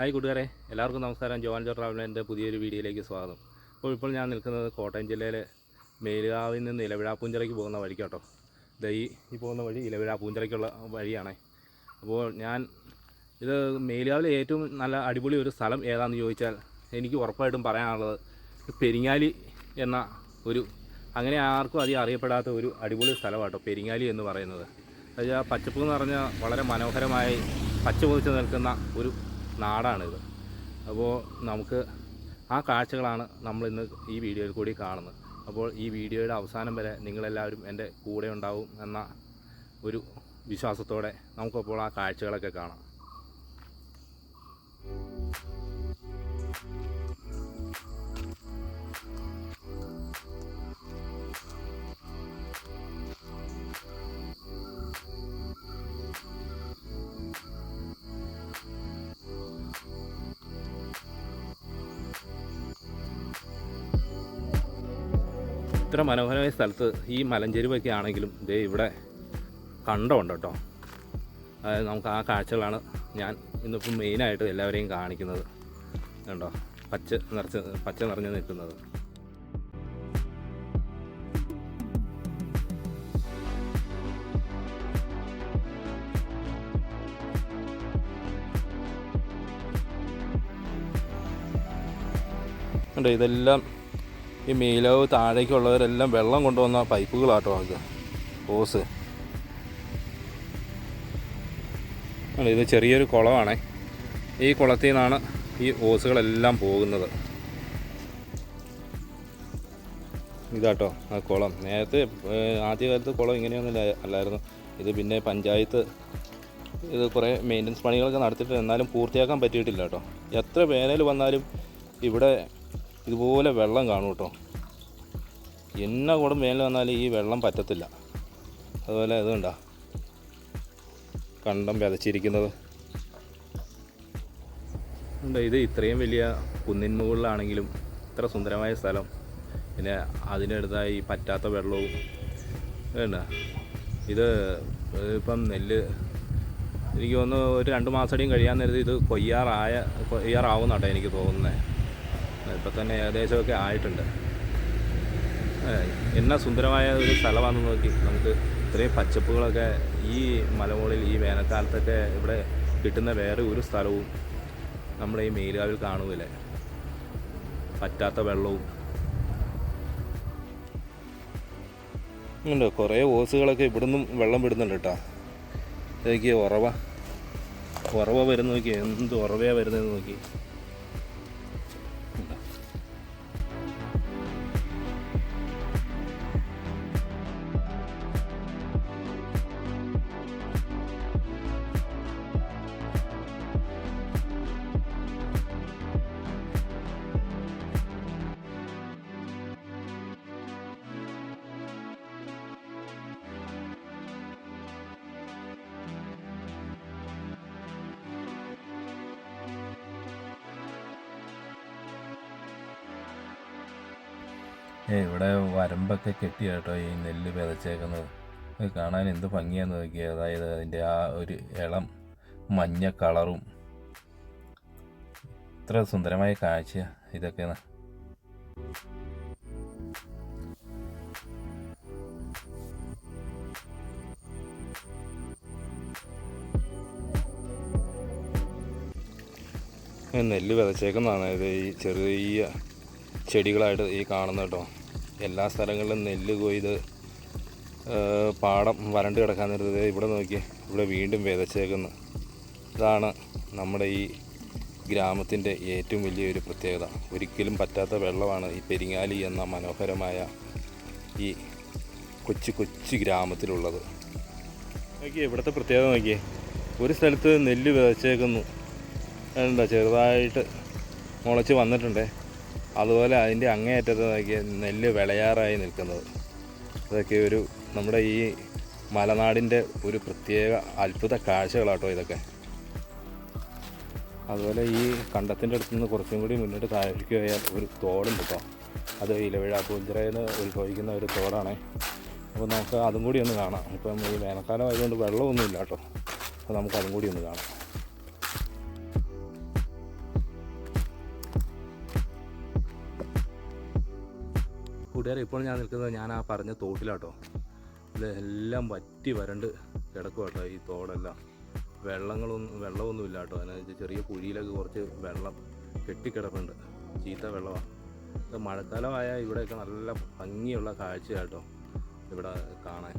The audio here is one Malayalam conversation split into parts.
ഹായ് കൂട്ടുകാരെ, എല്ലാവർക്കും നമസ്കാരം. ജോൺ ജോ ട്രാവലിൻ്റെ പുതിയൊരു വീഡിയോയിലേക്ക് സ്വാഗതം. ഇപ്പോൾ ഞാൻ നിൽക്കുന്നത് കോട്ടയം ജില്ലയിലെ മേലുകാവിൽ നിന്ന് ഇലവിഴ പൂഞ്ചിറയ്ക്ക് പോകുന്ന വഴിക്കാട്ടോ. ഈ പോകുന്ന വഴി ഇലവിഴ പൂഞ്ചിറയ്ക്കുള്ള വഴിയാണ്. അപ്പോൾ ഇത് മേലുകാവിലെ ഏറ്റവും നല്ല അടിപൊളി ഒരു സ്ഥലം ഏതാണെന്ന് ചോദിച്ചാൽ എനിക്ക് ഉറപ്പായിട്ടും പറയാനുള്ളത് പെരിങ്ങാലി എന്ന അങ്ങനെ ആർക്കും അധികം അറിയപ്പെടാത്ത ഒരു അടിപൊളി സ്ഥലമാട്ടോ പെരിങ്ങാലി എന്ന് പറയുന്നത്. അതായത് പച്ചപ്പ് എന്ന് പറഞ്ഞാൽ വളരെ മനോഹരമായി പച്ച പൊതിച്ച് നിൽക്കുന്ന ഒരു നാടാണിത്. അപ്പോൾ നമുക്ക് ആ കാഴ്ചകളാണ് നമ്മളിന്ന് ഈ വീഡിയോയിൽ കൂടി കാണുന്നത്. അപ്പോൾ ഈ വീഡിയോയുടെ അവസാനം വരെ നിങ്ങളെല്ലാവരും എൻ്റെ കൂടെ ഉണ്ടാവും എന്ന ഒരു വിശ്വാസത്തോടെ നമുക്കപ്പോൾ ആ കാഴ്ചകളൊക്കെ കാണാം. ഇത്ര മനോഹരമായ സ്ഥലത്ത് ഈ മലഞ്ചെരുവൊക്കെ ആണെങ്കിലും ദേ ഇവിടെ കണ്ടമുണ്ട് കേട്ടോ. അതായത് നമുക്ക് ആ കാഴ്ചകളാണ് ഞാൻ ഇന്നിപ്പം മെയിനായിട്ട് എല്ലാവരെയും കാണിക്കുന്നത്. കണ്ടോ, പച്ച നിറഞ്ഞ് നിൽക്കുന്നത്. കണ്ടോ, ഇതെല്ലാം ഈ മേലാവ് താഴേക്കുള്ളവരെല്ലാം വെള്ളം കൊണ്ടുവന്ന പൈപ്പുകളാട്ടോ. അത് ഓസ്. ഇത് ചെറിയൊരു കുളമാണേ. ഈ കുളത്തിൽ നിന്നാണ് ഈ ഓസുകളെല്ലാം പോകുന്നത്. ഇതാട്ടോ ആ കുളം. നേരത്തെ ആദ്യകാലത്ത് കുളം ഇങ്ങനെയൊന്നും അല്ലായിരുന്നു. ഇത് പിന്നെ പഞ്ചായത്ത് ഇത് കുറേ മെയിൻ്റനൻസ് പണികളൊക്കെ നടത്തിയിട്ട് എന്നാലും പൂർത്തിയാക്കാൻ പറ്റിയിട്ടില്ല കേട്ടോ. എത്ര വേനൽ വന്നാലും ഇവിടെ ഇതുപോലെ വെള്ളം കാണും കേട്ടോ. എന്ന കൂടെ വേനൽ വന്നാലും ഈ വെള്ളം പറ്റത്തില്ല. അതുപോലെ ഇത് കണ്ടോ, കണ്ടം വിതച്ചിരിക്കുന്നത്. ഇത് ഇത്രയും വലിയ കുന്നിൻ മുകളിലാണെങ്കിലും ഇത്ര സുന്ദരമായ സ്ഥലം. പിന്നെ അതിനടുത്തായി പറ്റാത്ത വെള്ളവും വേണ്ട. ഇത് ഇപ്പം നെല്ല് എനിക്ക് തോന്നുന്നു ഒരു 2 മാസമടിയും കഴിയാൻ നേരത്തെ ഇത് കൊയ്യാറാവുന്നുണ്ടോ എനിക്ക് തോന്നുന്നത്. ഇപ്പം തന്നെ ഏകദേശമൊക്കെ ആയിട്ടുണ്ട്. എന്നാ സുന്ദരമായ ഒരു സ്ഥലമാണെന്ന് നോക്കി. നമുക്ക് ഇത്രയും പച്ചപ്പുകളൊക്കെ ഈ മലമുകളിൽ ഈ വേനൽക്കാലത്തൊക്കെ ഇവിടെ കിട്ടുന്ന വേറെ ഒരു സ്ഥലവും നമ്മുടെ ഈ മേലുകാവിൽ കാണുകയില്ല. പറ്റാത്ത വെള്ളവും ഉണ്ട്. കുറേ ഓസുകളൊക്കെ ഇവിടുന്നും വെള്ളം വിടുന്നുണ്ട് കേട്ടോ. നോക്കി ഉറവ വരുന്ന നോക്കി, എന്ത് ഉറവയാണ് വരുന്നതെന്ന് നോക്കി. ഇവിടെ വരമ്പൊക്കെ കെട്ടി കേട്ടോ ഈ നെല്ല് വിതച്ചേക്കുന്നത്. കാണാൻ എന്ത് ഭംഗിയാന്ന് നോക്കിയാൽ. അതായത് അതിൻ്റെ ആ ഒരു ഇളം മഞ്ഞ കളറും ഇത്ര സുന്ദരമായ കാഴ്ച ഇതൊക്കെ. നെല്ല് വിതച്ചേക്കുന്നതാണ് ഇത്. ഈ ചെറിയ ചെടികളായിട്ട് ഈ കാണുന്നത് കേട്ടോ. എല്ലാ സ്ഥലങ്ങളിലും നെല്ല് കൊയ്ത് പാടം വരണ്ട് കിടക്കാൻ നേരത്ത് ഇവിടെ നോക്കി, ഇവിടെ വീണ്ടും വിതച്ചേക്കുന്നു. ഇതാണ് നമ്മുടെ ഈ ഗ്രാമത്തിൻ്റെ ഏറ്റവും വലിയൊരു പ്രത്യേകത. ഒരിക്കലും പറ്റാത്ത വെള്ളമാണ് ഈ പെരിങ്ങാലി എന്ന മനോഹരമായ ഈ കൊച്ചു ഗ്രാമത്തിലുള്ളത്. നോക്കിയേ ഇവിടുത്തെ പ്രത്യേകത നോക്കിയേ. ഒരു സ്ഥലത്ത് നെല്ല് വിതച്ചേക്കുന്നു, എന്താ ചെറുതായിട്ട് മുളച്ച് വന്നിട്ടുണ്ട്. അതുപോലെ അതിൻ്റെ അങ്ങേയറ്റത്ത് നോക്കിയ നെല്ല് വിളയാറായി നിൽക്കുന്നത്. ഇതൊക്കെ നമ്മുടെ ഈ മലനാടിൻ്റെ ഒരു പ്രത്യേക അത്ഭുത കാഴ്ചകളാട്ടോ ഇതൊക്കെ. അതുപോലെ ഈ കണ്ടത്തിൻ്റെ അടുത്ത് നിന്ന് കുറച്ചും കൂടി മുന്നോട്ട് താഴേക്ക് പോയാൽ ഒരു തോടുണ്ട് കേട്ടോ. അത് ഇലവിഴ പൂഞ്ചിറയിൽ നിന്ന് ഉത്ഭവിക്കുന്ന ഒരു തോടാണ്. അപ്പോൾ നമുക്ക് അതും കൂടി ഒന്ന് കാണാം. ഇപ്പം ഈ വേനൽക്കാലം ആയതുകൊണ്ട് വെള്ളമൊന്നും ഇല്ല കേട്ടോ. അപ്പോൾ നമുക്ക് അതും കൂടി ഒന്ന് കാണാം. കൂട്ടുകാരെ, ഇപ്പോൾ ഞാൻ നിൽക്കുന്നത് ഞാൻ ആ പറഞ്ഞ തോട്ടിലാട്ടോ. ഇത് എല്ലാം വറ്റി വരണ്ട് കിടക്കും കേട്ടോ. ഈ തോടെല്ലാം വെള്ളമൊന്നുമില്ല കേട്ടോ. അതിനകത്ത് ചെറിയ കുഴിയിലൊക്കെ കുറച്ച് വെള്ളം കെട്ടിക്കിടപ്പുണ്ട്. ചീത്ത വെള്ളമാണ്. ഇത് മഴക്കാലമായാൽ ഇവിടെയൊക്കെ നല്ല ഭംഗിയുള്ള കാഴ്ചയാട്ടോ ഇവിടെ കാണാൻ.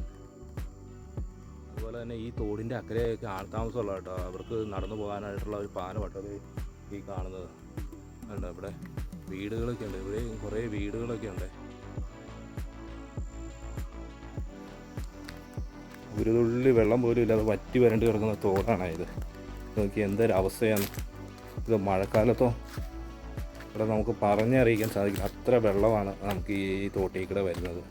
അതുപോലെ തന്നെ ഈ തോടിൻ്റെ അക്കരെയൊക്കെ ആൾത്താമസമുള്ള കേട്ടോ. അവർക്ക് നടന്നു പോകാനായിട്ടുള്ള ഒരു പാലം കേട്ടോ ഈ കാണുന്നത്. ഉണ്ട് ഇവിടെ വീടുകളൊക്കെ ഉണ്ട്. ഇവിടെയും കുറേ വീടുകളൊക്കെ ഉണ്ട്. ഒരു തുള്ളി വെള്ളം പോലും ഇല്ലാതെ വറ്റി വരണ്ട് കിടക്കുന്ന തോടാണ് ഇത്. നോക്കി എന്തൊരവസ്ഥയാണ് ഇത്. മഴക്കാലത്തോ ഇവിടെ നമുക്ക് പറഞ്ഞറിയിക്കാൻ സാധിക്കില്ല, അത്ര വെള്ളമാണ് നമുക്ക് ഈ തോട്ടിൽ കൂടെ വരുന്നത്.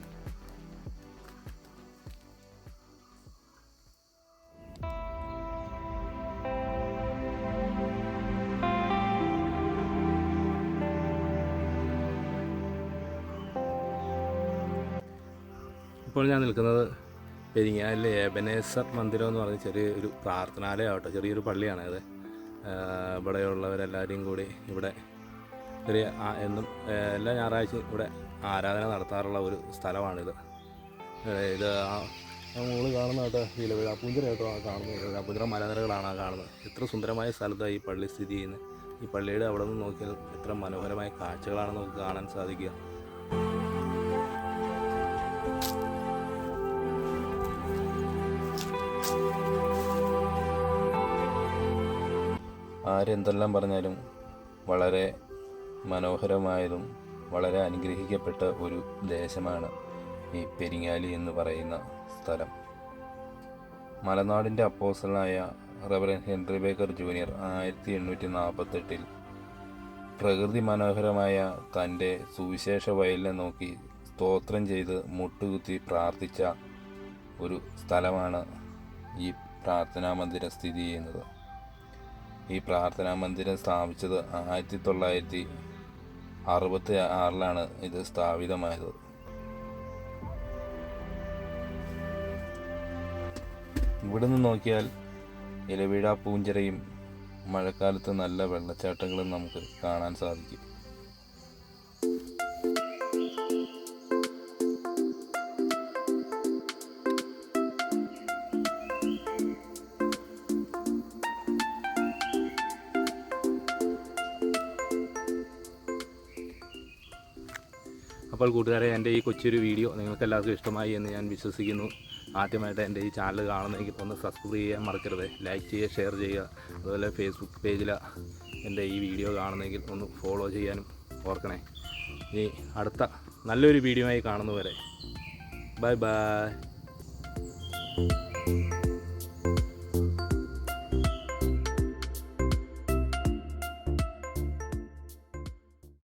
ഇപ്പോൾ ഞാൻ നിൽക്കുന്നത് പെരിങ്ങാലിലെ എബനേസർ മന്ദിരം എന്ന് പറഞ്ഞ ചെറിയൊരു പ്രാർത്ഥനാലയമാവട്ടെ. ചെറിയൊരു പള്ളിയാണ് ഇത്. ഇവിടെയുള്ളവരെല്ലാവരെയും കൂടി ഇവിടെ എന്നും എല്ലാ ഞായറാഴ്ചയും ഇവിടെ ആരാധന നടത്താറുള്ള ഒരു സ്ഥലമാണിത്. ഇത് നമ്മൾ കാണുന്ന കേട്ടോ ഇലവിഴാപ്പൂഞ്ചിറ കേട്ടോ കാണുന്നത്. ഇലവിഴാപ്പൂഞ്ചിറ മലനിരകളാണ് കാണുന്നത്. എത്ര സുന്ദരമായ സ്ഥലത്താണ് ഈ പള്ളി സ്ഥിതി ചെയ്യുന്നത്. ഈ പള്ളിയുടെ അവിടെ നിന്ന് നോക്കിയാൽ എത്ര മനോഹരമായ കാഴ്ചകളാണ് നമുക്ക് കാണാൻ സാധിക്കുക. ആരെന്തെല്ലാം പറഞ്ഞാലും വളരെ മനോഹരമായതും വളരെ അനുഗ്രഹിക്കപ്പെട്ട ഒരു ദേശമാണ് ഈ പെരിങ്ങാലി എന്ന് പറയുന്ന സ്ഥലം. മലനാടിൻ്റെ അപ്പോസ്റ്റലനായ റവറൻ ഹെൻറി ബേക്കർ ജൂനിയർ 1848 പ്രകൃതി മനോഹരമായ തൻ്റെ സുവിശേഷ വയലിനെ നോക്കി സ്തോത്രം ചെയ്ത് മുട്ടുകുത്തി പ്രാർത്ഥിച്ച ഒരു സ്ഥലമാണ് ഈ പ്രാർത്ഥനാ മന്ദിരം സ്ഥിതി ചെയ്യുന്നത്. ഈ പ്രാർത്ഥനാ മന്ദിരം സ്ഥാപിച്ചത് 1966 ഇത് സ്ഥാപിതമായത്. ഇവിടുന്ന് നോക്കിയാൽ ഇലവിഴാപ്പൂഞ്ചിറയും മഴക്കാലത്ത് നല്ല വെള്ളച്ചാട്ടങ്ങളും നമുക്ക് കാണാൻ സാധിക്കും. അപ്പോൾ കൂട്ടുകാരെ, എൻ്റെ ഈ കൊച്ചൊരു വീഡിയോ നിങ്ങൾക്ക് എല്ലാവർക്കും ഇഷ്ടമായി എന്ന് ഞാൻ വിശ്വസിക്കുന്നു. ആദ്യമായിട്ട് എൻ്റെ ഈ ചാനൽ കാണുന്നെങ്കിൽ ഒന്ന് സബ്സ്ക്രൈബ് ചെയ്യാൻ മറക്കരുത്. ലൈക്ക് ചെയ്യുക, ഷെയർ ചെയ്യുക. അതുപോലെ ഫേസ്ബുക്ക് പേജിൽ എൻ്റെ ഈ വീഡിയോ കാണുന്നെങ്കിൽ ഒന്ന് ഫോളോ ചെയ്യാനും ഓർക്കണേ. ഇനി അടുത്ത നല്ലൊരു വീഡിയോ ആയി കാണുന്നവരെ ബൈ ബൈ.